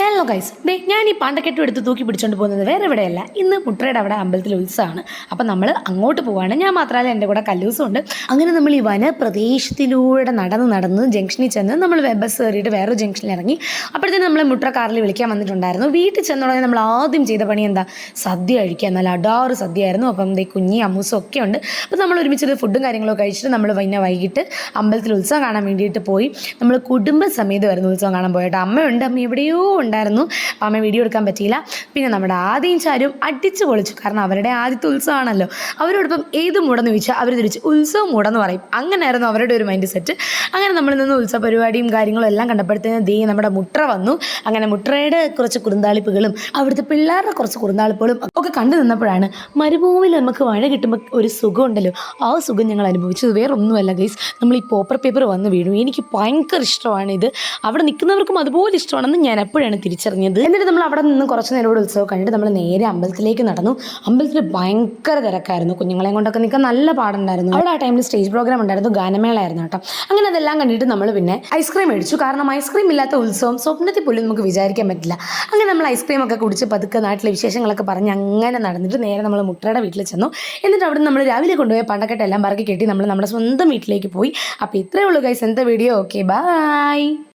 Hello guys, ഞാൻ ഈ പാണ്ടക്കെട്ടും എടുത്ത് തൂക്കി പിടിച്ചോണ്ട് പോകുന്നത് വേറെ എവിടെയല്ല, ഇന്ന് മുട്ടയുടെ അവിടെ അമ്പലത്തിൽ ഉത്സവമാണ്. അപ്പം നമ്മൾ അങ്ങോട്ട് പോവാണ്. ഞാൻ മാത്രമല്ല, എൻ്റെ കൂടെ കല്ലൂസും ഉണ്ട്. അങ്ങനെ നമ്മൾ ഈ വനപ്രദേശത്തിലൂടെ നടന്ന് ജംഗ്ഷനിൽ ചെന്ന് നമ്മൾ ബസ് കയറിയിട്ട് വേറൊരു ജംഗ്ഷനിൽ ഇറങ്ങി. അപ്പോഴത്തേനും നമ്മളെ മുട്ട കാറിൽ വിളിക്കാൻ വന്നിട്ടുണ്ടായിരുന്നു. വീട്ടിൽ ചെന്നുടനെ നമ്മൾ ആദ്യം ചെയ്ത പണി എന്താ, സദ്യ കഴിക്കുക. നല്ല അടാറ് സദ്യയായിരുന്നു. അപ്പം കുഞ്ഞി അമ്മൂസും ഒക്കെ ഉണ്ട്. അപ്പം നമ്മൾ ഒരുമിച്ച് ഫുഡും കാര്യങ്ങളൊക്കെ കഴിച്ചിട്ട് നമ്മൾ പിന്നെ വൈകിട്ട് അമ്പലത്തിൽ ഉത്സവം കാണാൻ വേണ്ടിയിട്ട് പോയി. നമ്മൾ കുടുംബസമേതമായിരുന്നു ഉത്സവം കാണാൻ പോയിട്ട്. അമ്മയുണ്ട്, അമ്മ എവിടെയോ ഉണ്ടായിരുന്നു. അപ്പം അമ്മ വീഡിയോ എടുക്കാൻ പറ്റിയില്ല. പിന്നെ നമ്മുടെ ആദ്യം ചാരും അടിച്ചു പൊളിച്ചു. കാരണം അവരുടെ ആദ്യത്തെ ഉത്സവമാണല്ലോ. അവരോടൊപ്പം ഏത് മൂടെന്ന് ചോദിച്ചാൽ അവർ തിരിച്ച് ഉത്സവം മൂടെന്ന് പറയും. അങ്ങനെയായിരുന്നു അവരുടെ ഒരു മൈൻഡ് സെറ്റ്. അങ്ങനെ നമ്മൾ നിന്ന് ഉത്സവ പരിപാടിയും കാര്യങ്ങളും എല്ലാം കണ്ടപ്പോഴത്തേനും നമ്മുടെ മുട്ര വന്നു. അങ്ങനെ മുട്രയുടെ കുറച്ച് കുറുന്താളിപ്പുകളും അവിടുത്തെ പിള്ളേരുടെ കുറച്ച് കുറുന്താളിപ്പുകളും ഒക്കെ കണ്ടു നിന്നപ്പോഴാണ് മരുഭൂമിയിൽ നമുക്ക് മഴ കിട്ടുമ്പോൾ ഒരു സുഖം ഉണ്ടല്ലോ, ആ സുഖം ഞങ്ങൾ അനുഭവിച്ചത്. വേറെ ഒന്നുമല്ല ഗൈസ്, നമ്മൾ ഈ പോപ്പർ പേപ്പർ വന്ന് വീഴും. എനിക്ക് ഭയങ്കര ഇഷ്ടമാണ് ഇത്. അവിടെ നിൽക്കുന്നവർക്കും അതുപോലെ ഇഷ്ടമാണെന്ന് ഞാൻ എപ്പോഴാണ് തിരിച്ചറിഞ്ഞത്. എന്നിട്ട് നമ്മൾ അവിടെ നിന്ന് കുറച്ച് നേരം ഉത്സവം കണ്ടിട്ട് നമ്മൾ നേരെ അമ്പലത്തിലേക്ക് നടന്നു. അമ്പലത്തിൽ ഭയങ്കര തിരക്കായിരുന്നു. കുഞ്ഞുങ്ങളെയും കൊണ്ടൊക്കെ നിൽക്കാൻ നല്ല പാടുണ്ടായിരുന്നു. അവിടെ ആ ടൈമിൽ സ്റ്റേജ് പ്രോഗ്രാം ഉണ്ടായിരുന്നു, ഗാനമേളയായിരുന്നു കേട്ടോ. അങ്ങനെ അതെല്ലാം കണ്ടിട്ട് നമ്മൾ പിന്നെ ഐസ്ക്രീം മേടിച്ചു. കാരണം ഐസ്ക്രീം ഇല്ലാത്ത ഉത്സവം സ്വപ്നത്തിൽ പോലും നമുക്ക് വിചാരിക്കാൻ പറ്റില്ല. അങ്ങനെ നമ്മൾ ഐസ്ക്രീം ഒക്കെ കുടിച്ച് പതുക്കെ നാട്ടിലെ വിശേഷങ്ങളൊക്കെ പറഞ്ഞ് അങ്ങനെ നടന്നിട്ട് നേരെ നമ്മൾ മുട്ടയുടെ വീട്ടിൽ ചെന്നു. എന്നിട്ട് അവിടെ നമ്മൾ രാവിലെ കൊണ്ടുപോയി പണ്ടക്കെട്ടെല്ലാം പറക്കി കെട്ടി നമ്മൾ നമ്മുടെ സ്വന്തം വീട്ടിലേക്ക് പോയി. അപ്പോൾ ഇത്രയേ ഉള്ളൂ ഗൈസ്, എന്താ വീഡിയോ. Okay, by.